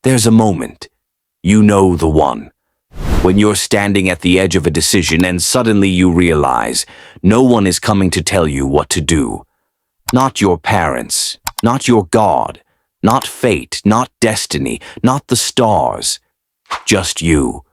There's a moment. You know the one. When you're standing at the edge of a decision and suddenly you realize no one is coming to tell you what to do. Not your parents, not your God, not fate, not destiny, not the stars. Just you.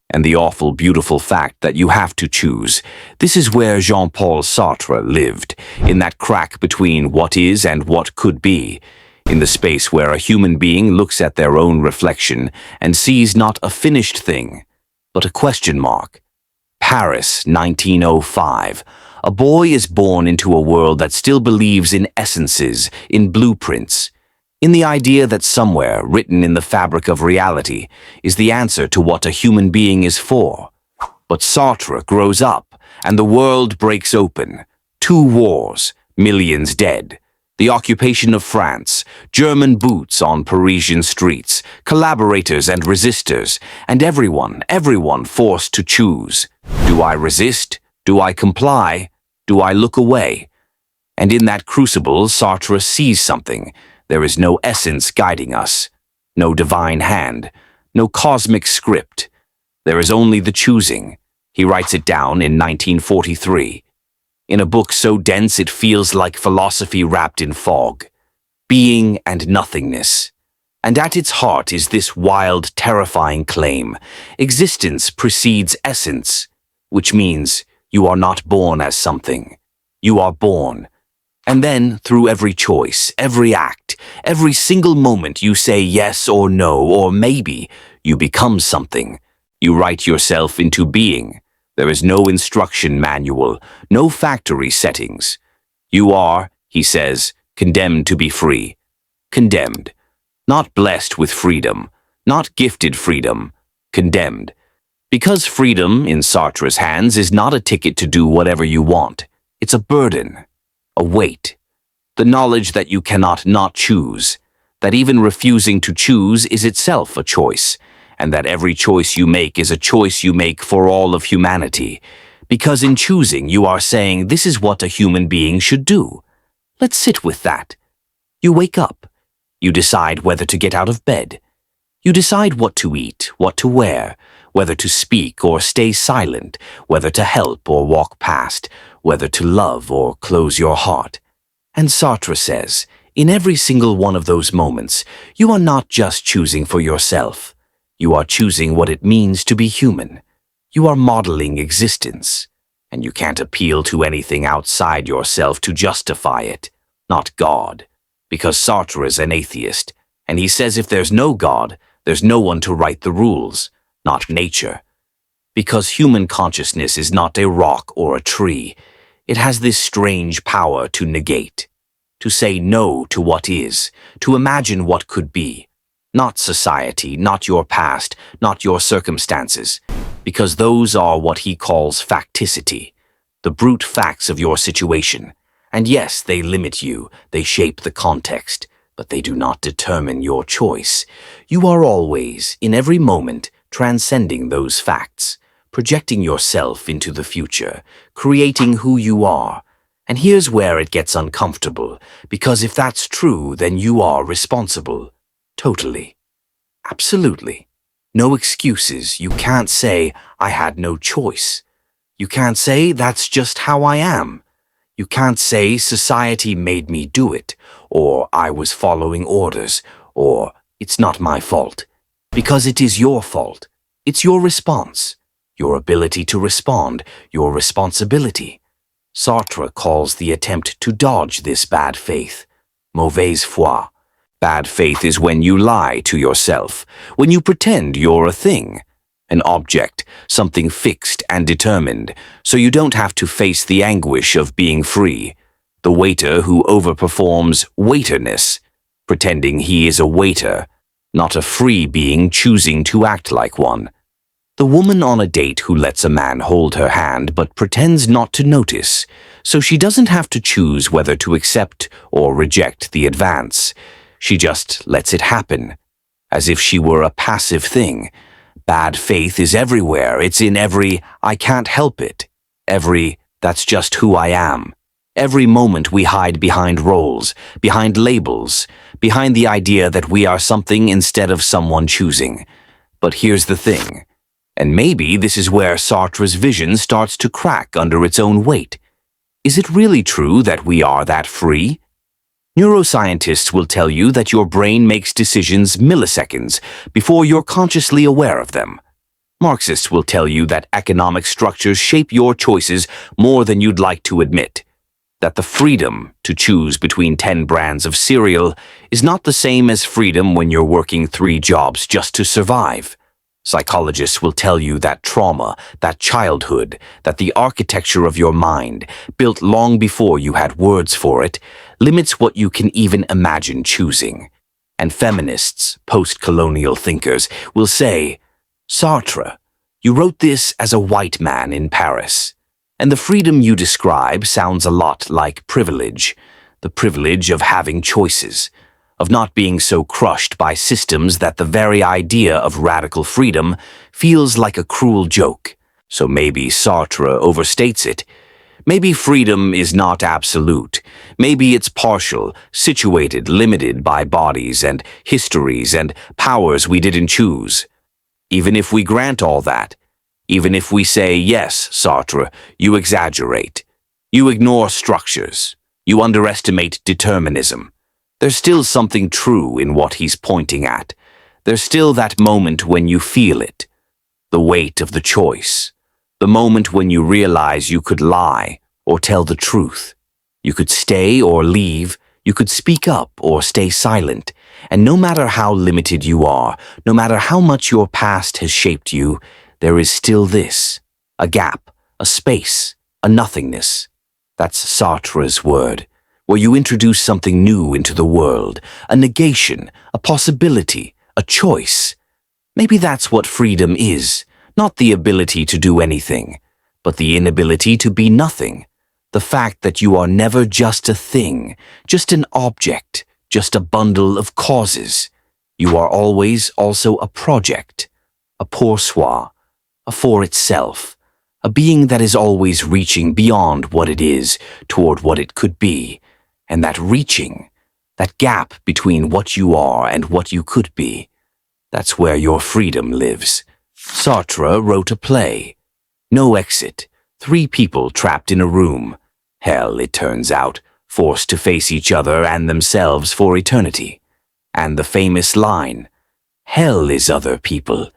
And the awful, beautiful fact that you have to choose. This is where Jean-Paul Sartre lived, in that crack between what is and what could be, in the space where a human being looks at their own reflection and sees not a finished thing, but a question mark. Paris, 1905. A boy is born into a world that still believes in essences, in blueprints, in the idea that somewhere, written in the fabric of reality, is the answer to what a human being is for. But Sartre grows up, and the world breaks open. 2 wars, millions dead. The occupation of France, German boots on Parisian streets, collaborators and resistors, and everyone forced to choose. Do I resist? Do I comply? Do I look away? And in that crucible, Sartre sees something. There is no essence guiding us, no divine hand, no cosmic script. There is only the choosing. He writes it down in 1943. In a book so dense it feels like philosophy wrapped in fog. Being and nothingness. And at its heart is this wild, terrifying claim. Existence precedes essence, which means you are not born as something. You are born. And then, through every choice, every act, every single moment you say yes or no or maybe, you become something. You write yourself into being. There is no instruction manual, no factory settings. You are, he says, condemned to be free. Condemned. Not blessed with freedom, not gifted freedom. Condemned. Because freedom, in Sartre's hands, is not a ticket to do whatever you want. It's a burden. A weight, the knowledge that you cannot not choose, that even refusing to choose is itself a choice, and that every choice you make is a choice you make for all of humanity, because in choosing you are saying this is what a human being should do. Let's sit with that. You wake up. You decide whether to get out of bed. You decide what to eat, what to wear, whether to speak or stay silent, whether to help or walk past, whether to love or close your heart. And Sartre says, in every single one of those moments, you are not just choosing for yourself. You are choosing what it means to be human. You are modeling existence. And you can't appeal to anything outside yourself to justify it, not God. Because Sartre is an atheist, and he says if there's no God, there's no one to write the rules, not nature. Because human consciousness is not a rock or a tree. It has this strange power to negate, to say no to what is, to imagine what could be. Not society, not your past, not your circumstances, because those are what he calls facticity, the brute facts of your situation. And yes, they limit you, they shape the context, but they do not determine your choice. You are always, in every moment, transcending those facts, projecting yourself into the future, creating who you are. And here's where it gets uncomfortable, because if that's true, then you are responsible. Totally. Absolutely. No excuses. You can't say, I had no choice. You can't say, that's just how I am. You can't say, society made me do it, or I was following orders, or it's not my fault. Because it is your fault. It's your response, your ability to respond, your responsibility. Sartre calls the attempt to dodge this bad faith mauvaise foi. Bad faith is when you lie to yourself, when you pretend you're a thing, an object, something fixed and determined, so you don't have to face the anguish of being free. The waiter who overperforms waiterness, pretending he is a waiter, not a free being choosing to act like one. The woman on a date who lets a man hold her hand but pretends not to notice, so she doesn't have to choose whether to accept or reject the advance. She just lets it happen, as if she were a passive thing. Bad faith is everywhere. It's in every, I can't help it. Every, that's just who I am. Every moment we hide behind roles, behind labels, behind the idea that we are something instead of someone choosing. But here's the thing, and maybe this is where Sartre's vision starts to crack under its own weight. Is it really true that we are that free? Neuroscientists will tell you that your brain makes decisions milliseconds before you're consciously aware of them. Marxists will tell you that economic structures shape your choices more than you'd like to admit. That the freedom to choose between 10 brands of cereal is not the same as freedom when you're working 3 jobs just to survive. Psychologists will tell you that trauma, that childhood, that the architecture of your mind, built long before you had words for it, limits what you can even imagine choosing. And feminists, post-colonial thinkers, will say, Sartre, you wrote this as a white man in Paris. And the freedom you describe sounds a lot like privilege, the privilege of having choices, of not being so crushed by systems that the very idea of radical freedom feels like a cruel joke. So maybe Sartre overstates it. Maybe freedom is not absolute. Maybe it's partial, situated, limited by bodies and histories and powers we didn't choose. Even if we grant all that, even if we say, yes, Sartre, you exaggerate, you ignore structures, you underestimate determinism, there's still something true in what he's pointing at. There's still that moment when you feel it, the weight of the choice, the moment when you realize you could lie or tell the truth. You could stay or leave, you could speak up or stay silent, and no matter how limited you are, no matter how much your past has shaped you, there is still this, a gap, a space, a nothingness. That's Sartre's word, where you introduce something new into the world, a negation, a possibility, a choice. Maybe that's what freedom is, not the ability to do anything, but the inability to be nothing. The fact that you are never just a thing, just an object, just a bundle of causes. You are always also a project, a poursoir, a for itself, a being that is always reaching beyond what it is toward what it could be, and that reaching, that gap between what you are and what you could be, that's where your freedom lives. Sartre wrote a play. No exit, 3 people trapped in a room. Hell, it turns out, forced to face each other and themselves for eternity. And the famous line, hell is other people.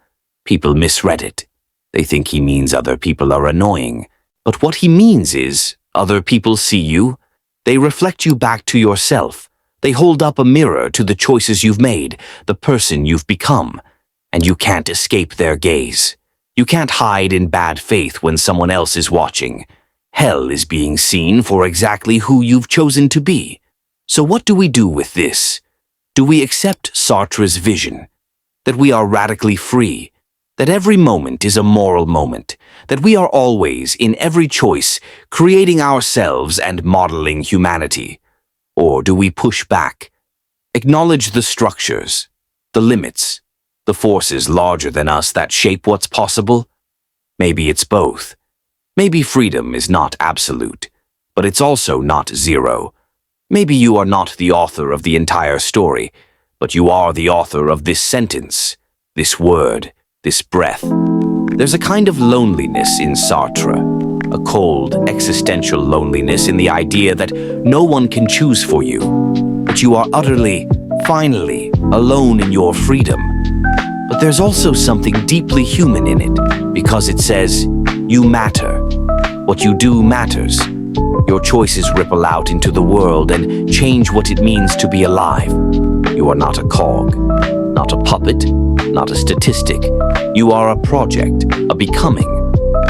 People misread it. They think he means other people are annoying. But what he means is, other people see you. They reflect you back to yourself. They hold up a mirror to the choices you've made, the person you've become. And you can't escape their gaze. You can't hide in bad faith when someone else is watching. Hell is being seen for exactly who you've chosen to be. So what do we do with this? Do we accept Sartre's vision? That we are radically free? That every moment is a moral moment? That we are always, in every choice, creating ourselves and modeling humanity? Or do we push back? Acknowledge the structures, the limits, the forces larger than us that shape what's possible? Maybe it's both. Maybe freedom is not absolute, but it's also not zero. Maybe you are not the author of the entire story, but you are the author of this sentence, this word, this breath. There's a kind of loneliness in Sartre, a cold, existential loneliness in the idea that no one can choose for you, that you are utterly, finally, alone in your freedom. But there's also something deeply human in it, because it says, you matter. What you do matters. Your choices ripple out into the world and change what it means to be alive. You are not a cog, not a puppet, not a statistic. You are a project, a becoming,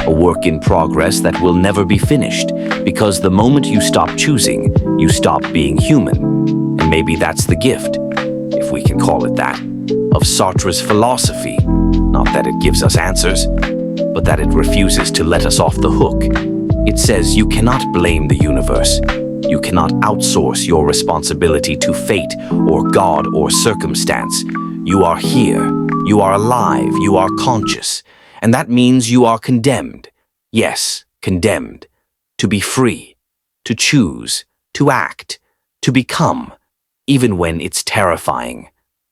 a work in progress that will never be finished, because the moment you stop choosing, you stop being human. And maybe that's the gift, if we can call it that, of Sartre's philosophy. Not that it gives us answers, but that it refuses to let us off the hook. It says you cannot blame the universe. You cannot outsource your responsibility to fate or God or circumstance. You are here. You are alive. You are conscious. And that means you are condemned. Yes, condemned. To be free. to choose, to act, to become, even when it's terrifying.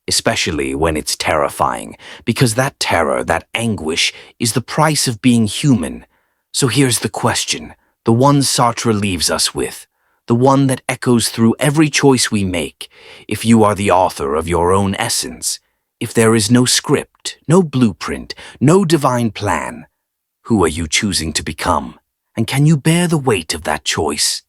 Especially when it's terrifying, because that terror, that anguish, is the price of being human. So here's the question, the one Sartre leaves us with, the one that echoes through every choice we make. If you are the author of your own essence, if there is no script, no blueprint, no divine plan, who are you choosing to become? And can you bear the weight of that choice?